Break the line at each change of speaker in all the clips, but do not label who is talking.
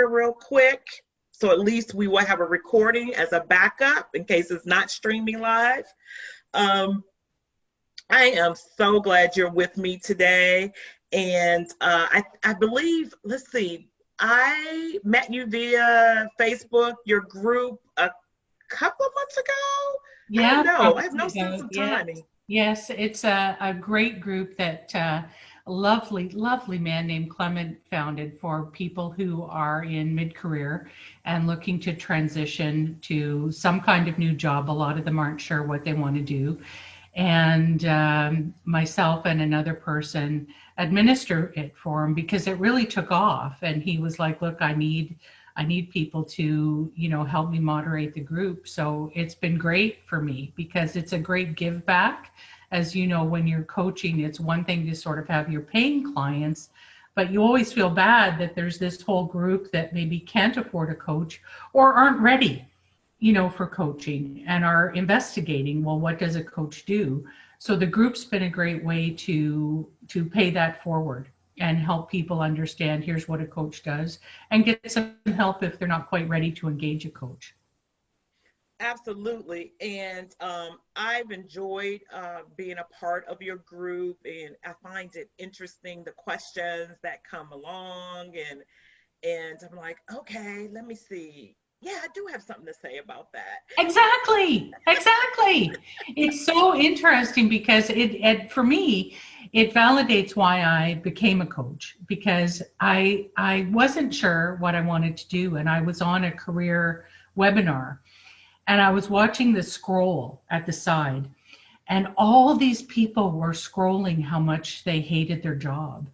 real quick. So at least we will have a recording as a backup in case it's not streaming live. Um, I am so glad you're with me today. And I believe, let's see, I met you via Facebook, your group, a couple of months ago. I
Yeah,
don't know. I have no
probably
sense
about,
of
yeah.
timing.
Yes, it's a great group that a lovely, lovely man named Clement founded for people who are in mid-career and looking to transition to some kind of new job. A lot of them aren't sure what they want to do. And myself and another person administer it for him because it really took off. And he was like, look, I need people to, help me moderate the group. So it's been great for me because it's a great give back. As you know, when you're coaching, it's one thing to sort of have your paying clients, but you always feel bad that there's this whole group that maybe can't afford a coach or aren't ready, for coaching and are investigating, well, what does a coach do? So the group's been a great way to pay that forward and help people understand here's what a coach does and get some help if they're not quite ready to engage a coach.
Absolutely. And I've enjoyed being a part of your group, and I find it interesting the questions that come along, and I'm like, okay, let me see. Yeah, I do have something to say about that.
Exactly. It's so interesting because it for me, it validates why I became a coach because I wasn't sure what I wanted to do. And I was on a career webinar and I was watching the scroll at the side and all these people were scrolling how much they hated their job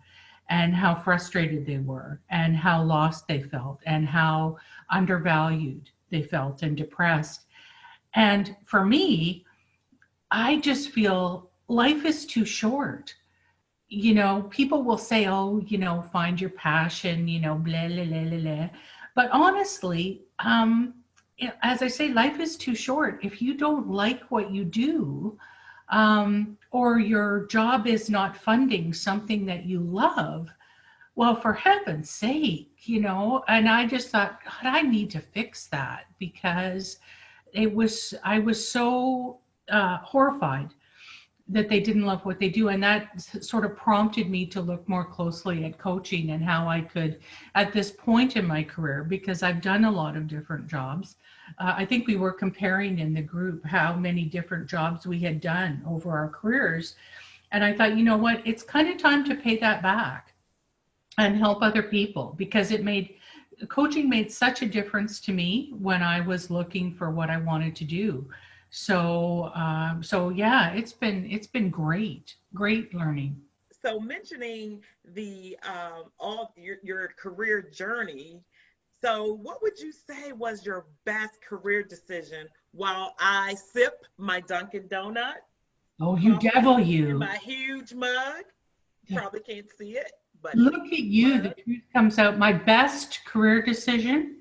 and how frustrated they were and how lost they felt and how undervalued they felt and depressed. And for me, I just feel life is too short. People will say, oh, find your passion, blah, blah, blah, blah, blah. But honestly, as I say, life is too short. If you don't like what you do, or your job is not funding something that you love, well, for heaven's sake, and I just thought, God, I need to fix that because I was so horrified that they didn't love what they do. And that sort of prompted me to look more closely at coaching and how I could, at this point in my career, because I've done a lot of different jobs. I think we were comparing in the group how many different jobs we had done over our careers. And I thought, you know what, it's kind of time to pay that back and help other people because coaching made such a difference to me when I was looking for what I wanted to do. So yeah, it's been great learning.
So mentioning the all your career journey, so what would you say was your best career decision while I sip my Dunkin' Donut
Oh, you
coffee
devil,
in
you.
my huge mug? Probably can't see it, but
Look
huge
at you. The
mug.
truth comes out. My best career decision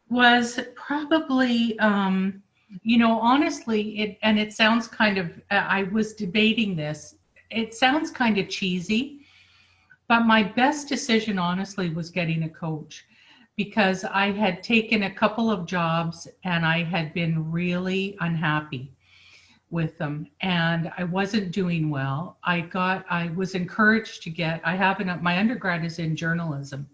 was probably, honestly, it sounds kind of, I was debating this. It sounds kind of cheesy, but my best decision, honestly, was getting a coach because I had taken a couple of jobs and I had been really unhappy with them and I wasn't doing well. I was encouraged to my undergrad is in journalism,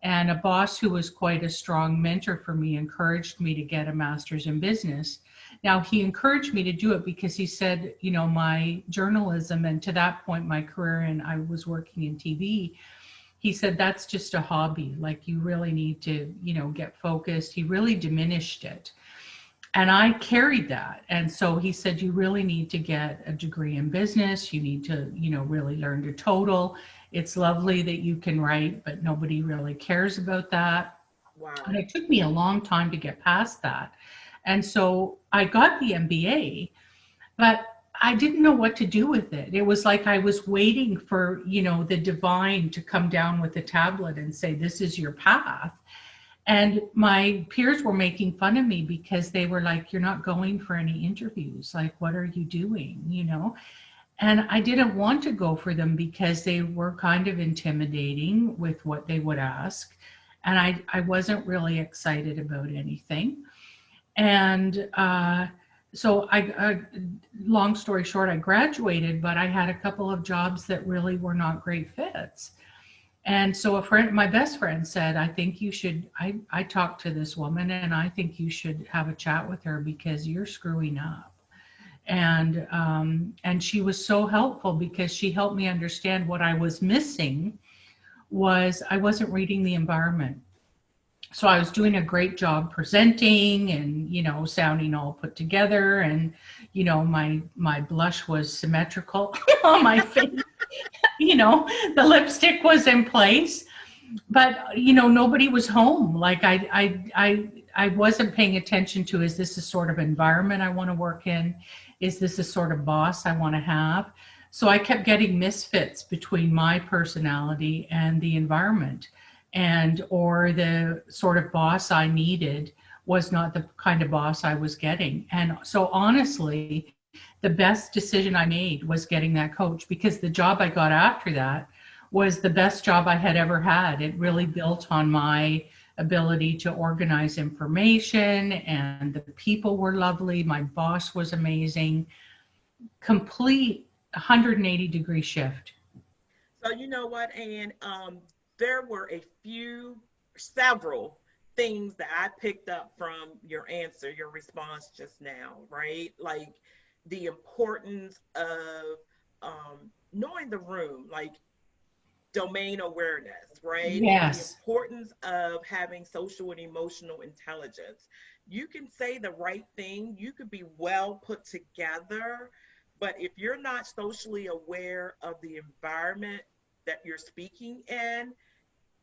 and a boss who was quite a strong mentor for me encouraged me to get a master's in business. Now, he encouraged me to do it because he said, my journalism and to that point, my career, and I was working in TV, he said, that's just a hobby. Like you really need to, get focused. He really diminished it. And I carried that. And so he said, you really need to get a degree in business. You need to, really learn to total. It's lovely that you can write, but nobody really cares about that. And
Wow.
it took me a long time to get past that. And so I got the MBA, but I didn't know what to do with it. It was like I was waiting for, the divine to come down with a tablet and say, this is your path. And my peers were making fun of me because they were like, you're not going for any interviews. Like, what are you doing? And I didn't want to go for them because they were kind of intimidating with what they would ask. and I wasn't really excited about anything. And so long story short, I graduated, but I had a couple of jobs that really were not great fits. And so a friend, my best friend said, I think you should, I talked to this woman and I think you should have a chat with her because you're screwing up. And she was so helpful because she helped me understand what I was missing was I wasn't reading the environment. So I was doing a great job presenting and, sounding all put together. And, my blush was symmetrical on my face. The lipstick was in place, but, nobody was home. Like I wasn't paying attention to, is this the sort of environment I want to work in? Is this the sort of boss I want to have? So I kept getting misfits between my personality and the environment. Or the sort of boss I needed was not the kind of boss I was getting. And so honestly, the best decision I made was getting that coach, because the job I got after that was the best job I had ever had. It really built on my ability to organize information, and the people were lovely. My boss was amazing. Complete 180-degree shift.
So you know what, Anne, there were several things that I picked up from your answer, your response just now, right? Like the importance of knowing the room, like domain awareness, right?
Yes.
The importance of having social and emotional intelligence. You can say the right thing, you could be well put together, but if you're not socially aware of the environment that you're speaking in,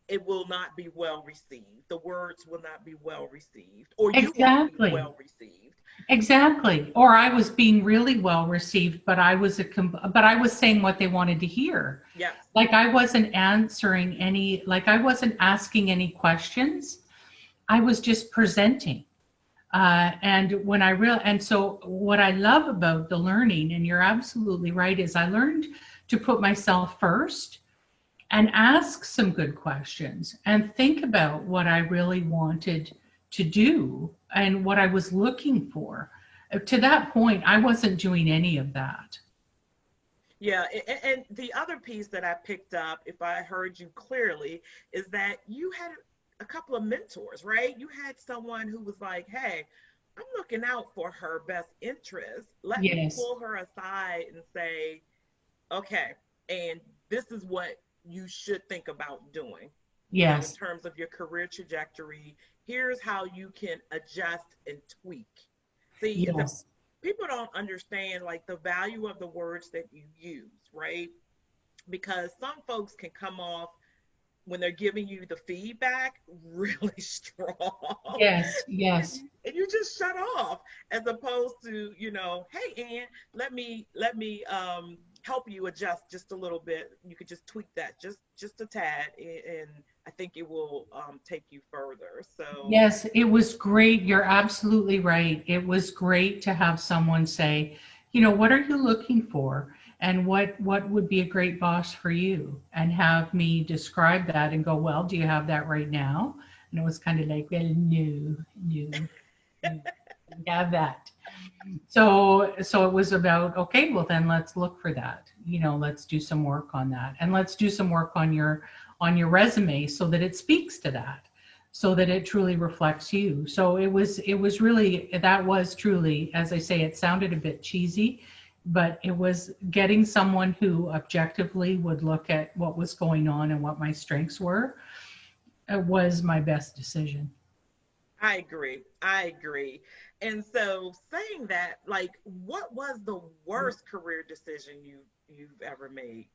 it will not be well received. The words will not be well received, or you won't be well received.
Exactly. Or I was being really well received, but I was saying what they wanted to hear.
Yes.
Like I wasn't answering I wasn't asking any questions. I was just presenting. And so what I love about the learning, and you're absolutely right, is I learned to put myself first and ask some good questions and think about what I really wanted to do and what I was looking for. To that point, I wasn't doing any of that.
Yeah, and the other piece that I picked up, if I heard you clearly, is that you had a couple of mentors, right? You had someone who was like, hey, I'm looking out for her best interest. Let me pull her aside and say, okay, and this is what you should think about doing.
Yes.
In terms of your career trajectory, here's how you can adjust and tweak. See,
yes.
People don't understand like the value of the words that you use, right? Because some folks can come off when they're giving you the feedback really strong.
Yes.
And you just shut off, as opposed to, hey, Ann, let me help you adjust just a little bit. You could just tweak that just a tad, and I think it will take you further. So
yes, it was great. You're absolutely right. It was great to have someone say, what are you looking for? And what would be a great boss for you? And have me describe that and go, well, do you have that right now? And it was kind of like, well, no, have that. So it was about, okay, well then let's look for that. Let's do some work on that, and let's do some work on your resume so that it speaks to that, so that it truly reflects you. So it was truly, as I say, it sounded a bit cheesy, but it was getting someone who objectively would look at what was going on and what my strengths were. It was my best decision.
I agree. And so saying that, like, what was the worst career decision you've ever made?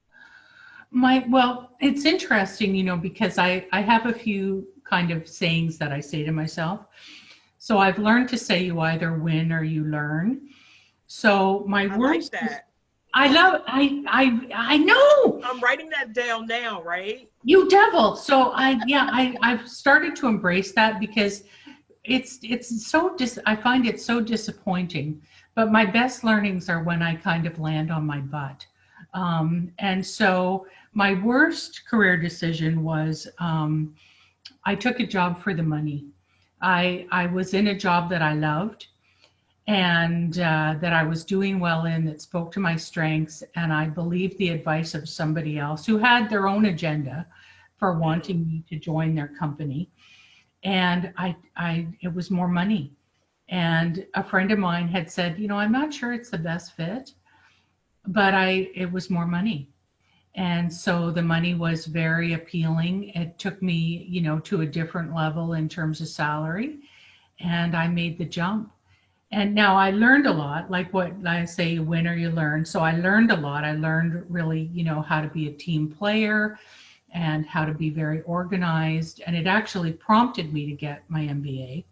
Well, it's interesting, because I have a few kind of sayings that I say to myself. So I've learned to say you either win or you learn. So my worst.
Like that.
I know.
I'm writing that down now, right?
You devil. So I've started to embrace that, because it's so I find it so disappointing, but my best learnings are when I kind of land on my butt. And so my worst career decision was I took a job for the money. I was in a job that I loved and that I was doing well in, that spoke to my strengths, and I believed the advice of somebody else who had their own agenda for wanting me to join their company. And it was more money. And a friend of mine had said, I'm not sure it's the best fit, but it was more money. And so the money was very appealing. It took me, to a different level in terms of salary, and I made the jump. And now I learned a lot, like what I say, you win or you learn. So I learned a lot. I learned really, how to be a team player and how to be very organized. And it actually prompted me to get my MBA.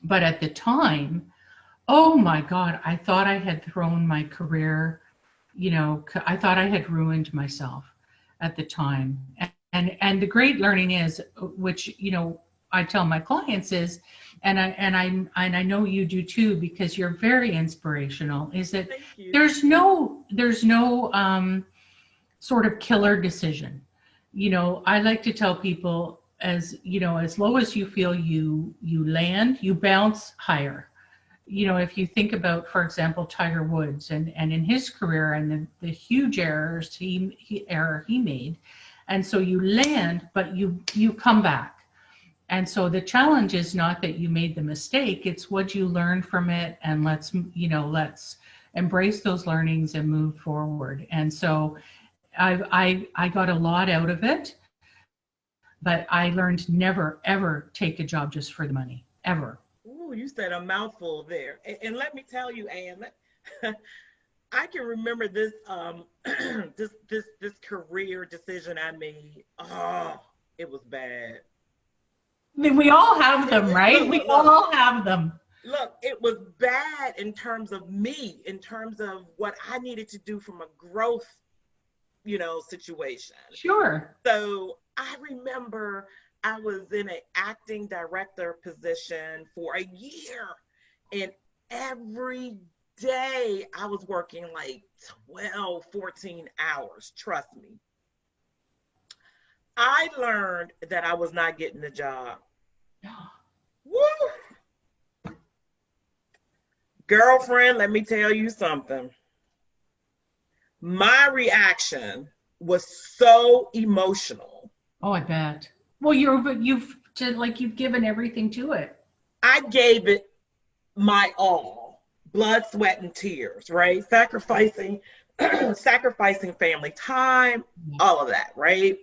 But at the time, oh my God, I thought I had thrown my career, I thought I had ruined myself at the time. And the great learning is, which, I tell my clients is, and I know you do too, because you're very inspirational, is that there's no sort of killer decision. I like to tell people, as low as you feel you land, you bounce higher. If you think about, for example, Tiger Woods and in his career and the huge errors he made. And so you land, but you come back. And so the challenge is not that you made the mistake, it's what you learned from it. And let's embrace those learnings and move forward. And so I got a lot out of it, but I learned never, ever take a job just for the money, ever.
Ooh, you said a mouthful there. And let me tell you, Anne, I can remember this this career decision I made. Oh, it was bad.
I mean, we all have them, right? We all have them.
Look, it was bad in terms of me, in terms of what I needed to do from a growth, situation.
Sure.
So I remember I was in an acting director position for a year, and every day I was working like 12, 14 hours. Trust me. I learned that I was not getting the job. Woo! Girlfriend, let me tell you something. My reaction was so emotional.
Oh, I bet. Well, you've given everything to it.
I gave it my all, blood, sweat, and tears, right? Sacrificing family time, all of that, right?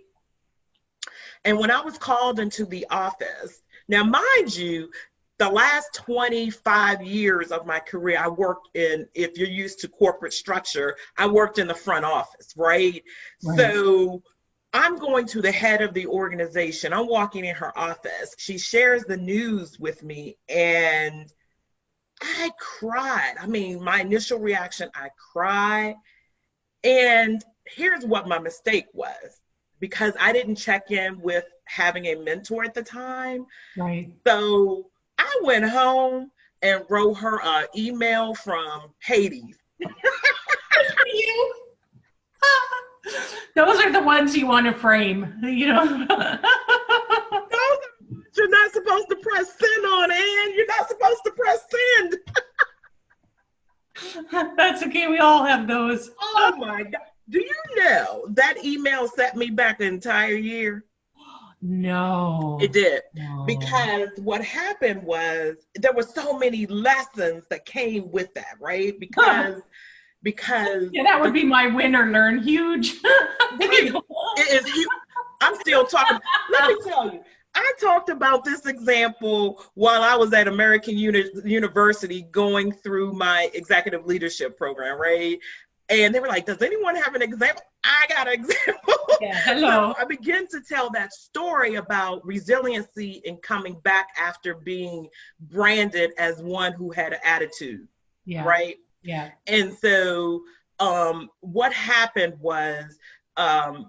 And when I was called into the office, now mind you, the last 25 years of my career, I worked in, if you're used to corporate structure, I worked in the front office, right? So I'm going to the head of the organization. I'm walking in her office. She shares the news with me, and I cried. I mean, my initial reaction, I cried. And here's what my mistake was, because I didn't check in with having a mentor at the time.
Right.
So I went home and wrote her an email from Hades.
Those are the ones you want to frame,
You're not supposed to press send on, Ann. You're not supposed to press send.
That's okay. We all have those.
Oh my God. Do you know that email set me back an entire year?
No.
It did.
No.
Because what happened was there were so many lessons that came with that, right? Because
yeah, that would be my win or learn. Huge.
It is huge. I'm still talking. Let me tell you, I talked about this example while I was at American University going through my executive leadership program, right? And they were like, does anyone have an example? I got an example.
Yeah, hello.
So I began to tell that story about resiliency and coming back after being branded as one who had an attitude, right?
Yeah.
And so what happened was I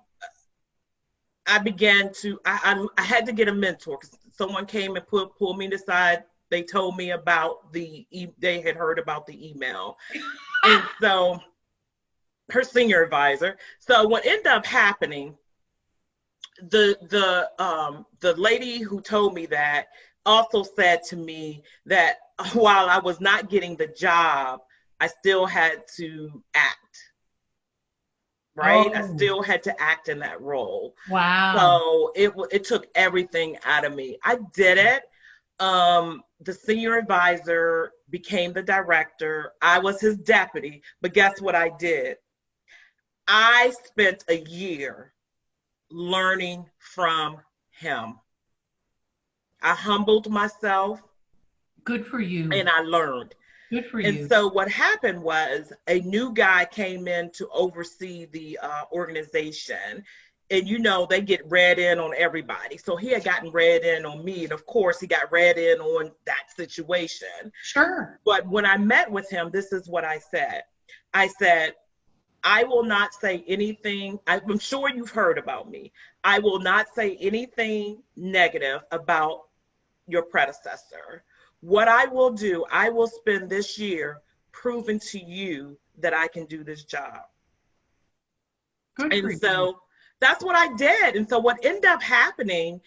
began to, I had to get a mentor, because someone came and pulled me aside. They told me about they had heard about the email. And so her senior advisor. So what ended up happening, the lady who told me that also said to me that while I was not getting the job, I still had to act, right? I
Oh,
still had to act in that role.
wow.
So it took everything out of me. I did it. The senior advisor became the director. I was his deputy, but guess what I did? I spent a year learning from him. I humbled myself
Good for you.
and I learned.
Good for
And
you.
so what happened was a new guy came in to oversee the organization. And you know, they get read in on everybody. So he had gotten read in on me. And of course, he got read in on that situation.
Sure.
But when I met with him, this is what I said. I said, I will not say anything. I'm sure you've heard about me. I will not say anything negative about your predecessor. What I will do, I will spend this year proving to you that I can do this job.
Good for
And
you.
so that's what I did. And so what ended up happening,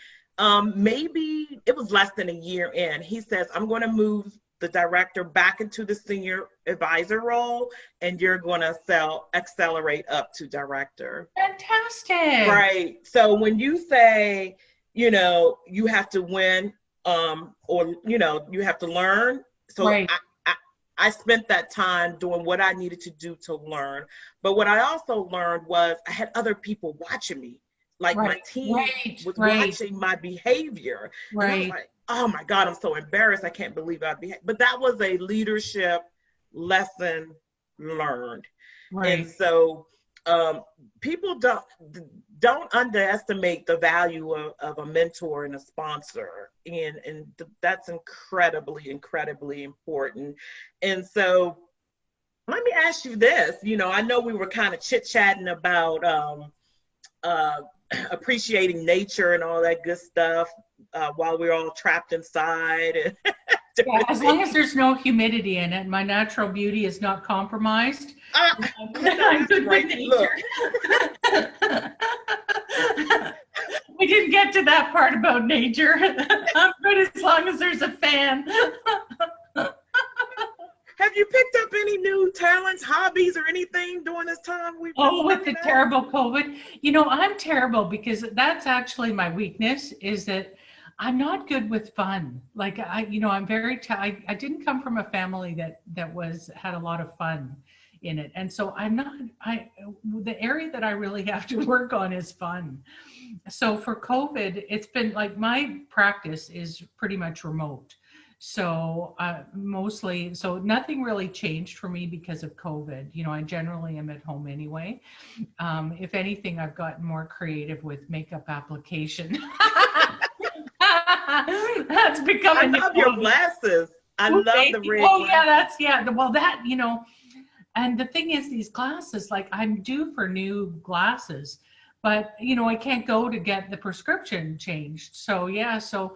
maybe it was less than a year in, he says, I'm going to move the director back into the senior advisor role, and you're going to accelerate up to director.
Fantastic.
Right. So when you say, you know, you have to win, or, you know, you have to learn. So
Right.
I spent that time doing what I needed to do to learn. But what I also learned was I had other people watching me. Like my
Right.
team
Right.
was
Right.
watching my behavior. And I was
Right.
like, oh my God, I'm so embarrassed. I can't believe I behaved. But that was a leadership lesson learned. And
Right.
so people don't underestimate the value of a mentor and a sponsor, and that's incredibly important. And so let me ask you this. You know, I know we were kind of chit-chatting about uh, appreciating nature and all that good stuff while we're all trapped inside and
Yeah,
different
as long as
things.
there's no humidity in it, my natural beauty is not compromised.
I know
I'm
that's
good with
right. Look,
nature. We didn't get to that part about nature. I'm good as long as there's a fan.
have you picked up any new talents, hobbies, or anything during this time we've been
Oh, with
working
the
out?
terrible COVID. You know, I'm terrible because that's actually my weakness is that I'm not good with fun. Like I'm very, I didn't come from a family that had a lot of fun in it. And so the area that I really have to work on is fun. So for COVID, it's been like my practice is pretty much remote. So so nothing really changed for me because of COVID. You know, I generally am at home anyway. If anything, I've gotten more creative with makeup application. That's become
I
a new
love your
hobby.
glasses. I
Ooh,
love
thank
the
you.
red
Oh yeah,
glasses.
well and the thing is these glasses, like I'm due for new glasses, but I can't go to get the prescription changed. So yeah, so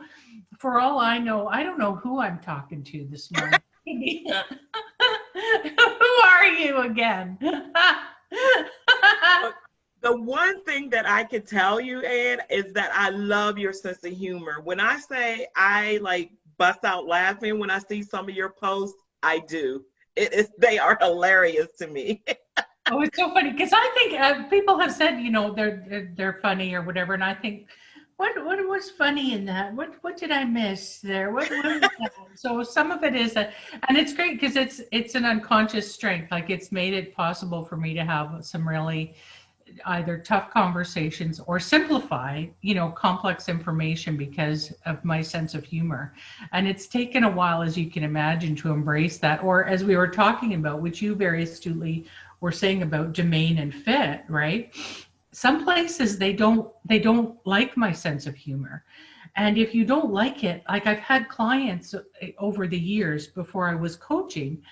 for all I know, I don't know who I'm talking to this morning. Who are you again?
But the one thing that I can tell you, Ann, is that I love your sense of humor. When I say I like bust out laughing when I see some of your posts, I do. They are hilarious to me.
Oh, it's so funny because I think people have said, they're funny or whatever, and I think, what was funny in that? What did I miss there? What was that? So some of it is and it's great because it's an unconscious strength. Like it's made it possible for me to have some really either tough conversations or simplify, complex information because of my sense of humor. And it's taken a while, as you can imagine, to embrace that. Or as we were talking about, which you very astutely were saying about domain and fit, right? Some places they don't like my sense of humor. And if you don't like it, like I've had clients over the years before I was coaching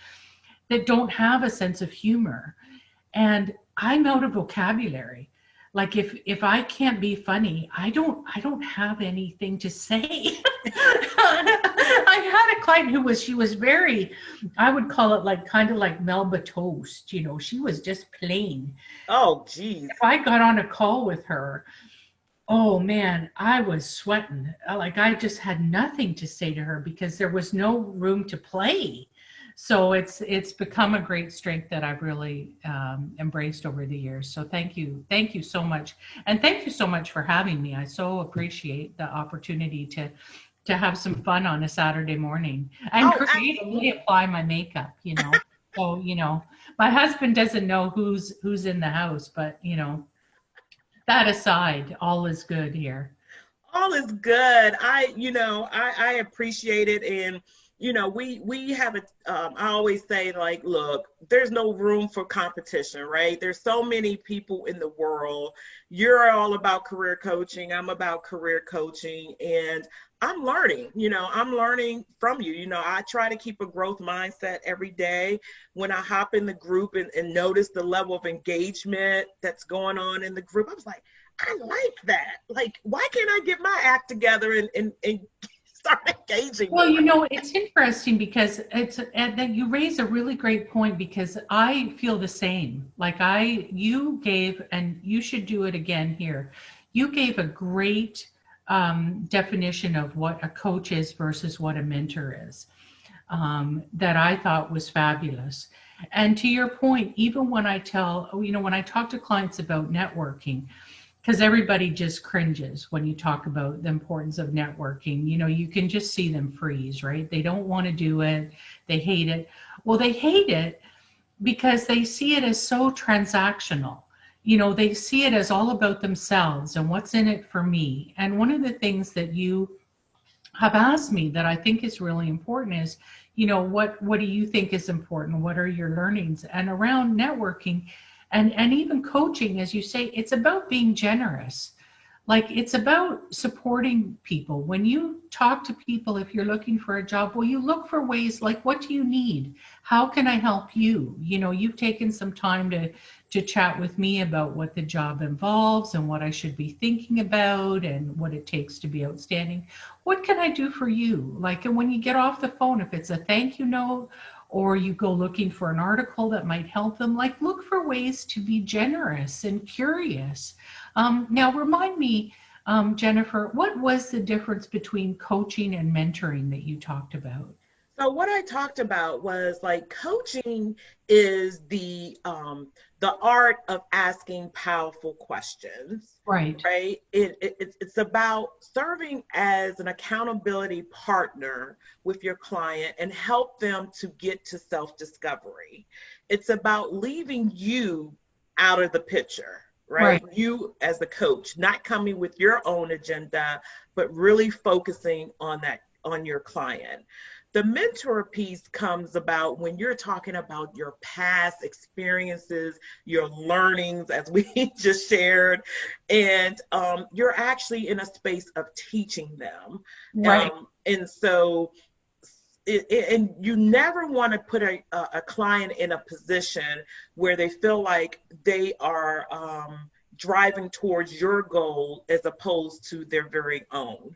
that don't have a sense of humor, and I'm out of vocabulary. Like if I can't be funny, I don't have anything to say. I had a client she was very, I would call it like kind of like Melba Toast. She was just plain.
Oh, geez.
If I got on a call with her, Oh man, I was sweating. Like I just had nothing to say to her because there was no room to play. So it's become a great strength that I've really embraced over the years. So thank you so much, and thank you so much for having me. I so appreciate the opportunity to have some fun on a Saturday morning and
Oh,
creatively
absolutely.
apply my makeup. So my husband doesn't know who's in the house, but that aside, all is good here.
All is good. I appreciate it. And, we have a, I always say, like, look, there's no room for competition, right? There's so many people in the world. You're all about career coaching. I'm about career coaching. And I'm learning from you. I try to keep a growth mindset every day. When I hop in the group and notice the level of engagement that's going on in the group, I was like, I like that. Like, why can't I get my act together and start engaging
Well,
more?
it's interesting because and that you raise a really great point because I feel the same. Like you gave, and you should do it again here. You gave a great definition of what a coach is versus what a mentor is. That I thought was fabulous. And to your point, even when when I talk to clients about networking, because everybody just cringes when you talk about the importance of networking. You can just see them freeze, right? They don't want to do it. They hate it. Well, they hate it because they see it as so transactional. They see it as all about themselves and what's in it for me. And one of the things that you have asked me that I think is really important is, what do you think is important? What are your learnings? And around networking and even coaching, as you say, it's about being generous. Like it's about supporting people. When you talk to people, if you're looking for a job, well, you look for ways like, what do you need? How can I help you? You've taken some time to chat with me about what the job involves and what I should be thinking about and what it takes to be outstanding. What can I do for you? Like, and when you get off the phone, if it's a thank you note or you go looking for an article that might help them, like look for ways to be generous and curious. Now, remind me, Jennifer, what was the difference between coaching and mentoring that you talked about?
So what I talked about was like coaching is the art of asking powerful questions,
Right,
right? It's about serving as an accountability partner with your client and help them to get to self-discovery. It's about leaving you out of the picture, right?
right,
You as the coach, not coming with your own agenda, but really focusing on your client. The mentor piece comes about when you're talking about your past experiences, your learnings, as we just shared, and you're actually in a space of teaching them.
right,
And so, and you never want to put a client in a position where they feel like they are driving towards your goal as opposed to their very own.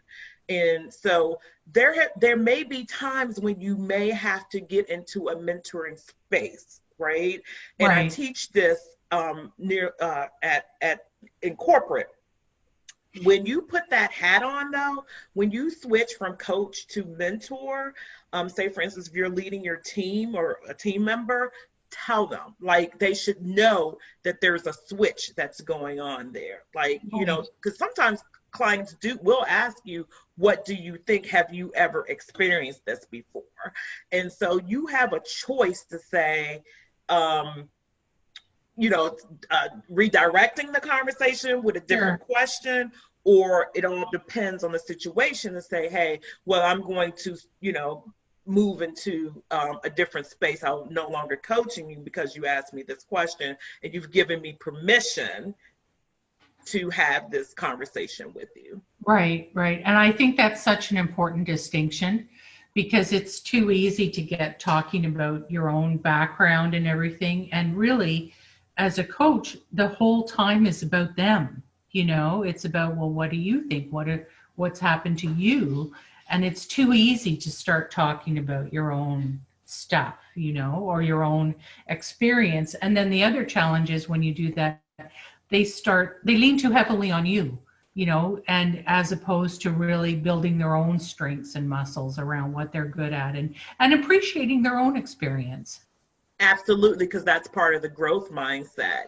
And so there may be times when you may have to get into a mentoring space, right? And I
right.
teach this near at in corporate. When you put that hat on, though, when you switch from coach to mentor, say for instance, if you're leading your team or a team member, tell them like they should know that there's a switch that's going on there. Like,
Right.
because sometimes clients will ask you, what do you think? Have you ever experienced this before? And so you have a choice to say, um, you know, redirecting the conversation with a different
Sure.
question, or it all depends on the situation to say, hey, well, I'm going to, move into a different space. I'm no longer coaching you because you asked me this question and you've given me permission to have this conversation with you.
Right, right. And I think that's such an important distinction because it's too easy to get talking about your own background and everything. And really, as a coach, the whole time is about them. It's about, well, what do you think? What's happened to you? And it's too easy to start talking about your own stuff, or your own experience. And then the other challenge is when you do that, they lean too heavily on you. you know, and as opposed to really building their own strengths and muscles around what they're good at, and appreciating their own experience.
Absolutely, because that's part of the growth mindset.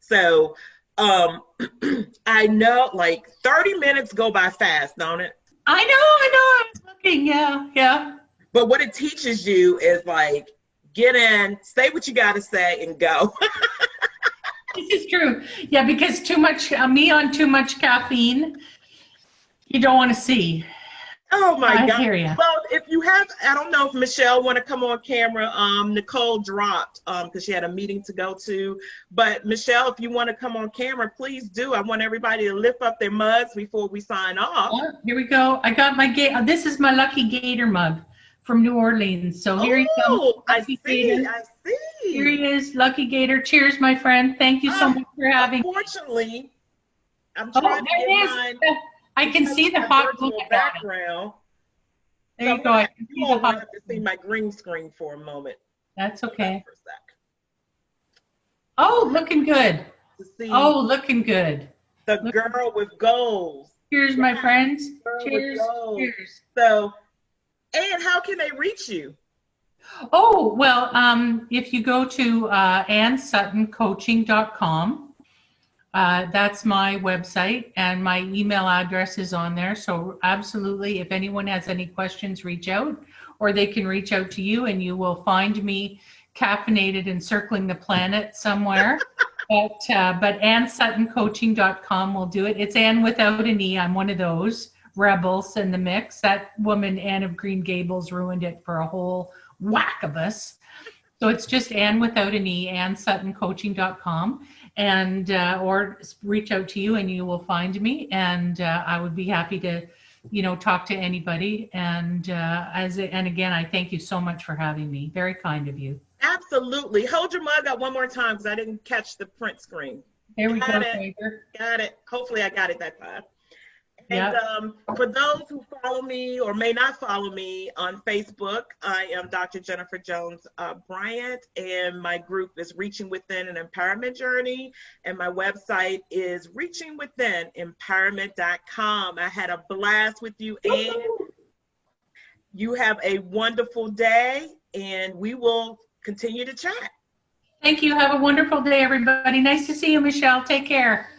So I know like 30 minutes go by fast, don't it?
I was looking, yeah, yeah.
But what it teaches you is like, get in, say what you got to say, and go.
This is true. Yeah, because too much, me on too much caffeine, you don't want to see.
Oh my
I
God.
hear you.
Well, if you have, I don't know if Michelle want to come on camera. Nicole dropped because she had a meeting to go to. But Michelle, if you want to come on camera, please do. I want everybody to lift up their mugs before we sign off.
Oh, here we go. I got my this is my lucky gator mug from New Orleans. So here he comes.
I see.
Gator.
I see.
Here he is, lucky gator. Cheers, my friend. Thank you so much for having me.
Unfortunately, I'm trying to get mine.
I can see the hot
background.
There you go. I can see the hot.
have to see my green screen for a moment.
That's okay. For a sec. Oh, looking good. Oh, looking good.
The girl with goals.
Cheers, my friends. Cheers. Cheers.
So, and how can they reach you?
Oh, well, if you go to AnnSuttonCoaching.com, that's my website, and my email address is on there. So absolutely, if anyone has any questions, reach out, or they can reach out to you, and you will find me caffeinated and circling the planet somewhere. but AnnSuttonCoaching.com will do it. It's Ann without an E. I'm one of those rebels in the mix. That woman, Anne of Green Gables, ruined it for a whole whack of us. So it's just Ann without an E, AnnSuttonCoaching.com. And or reach out to you and you will find me, and I would be happy to, you know, talk to anybody. And and again, I thank you so much for having me. Very kind of you.
Absolutely. Hold your mug up one more time because I didn't catch the print screen.
There we go.
Got it. Hopefully I got it that time. And for those who follow me or may not follow me on Facebook, I am Dr. Jennifer Jones Bryant, and my group is Reaching Within an Empowerment Journey, and my website is reachingwithinempowerment.com. I had a blast with you, and you have a wonderful day, and we will continue to chat.
Thank you. Have a wonderful day, everybody. Nice to see you, Michelle. Take care.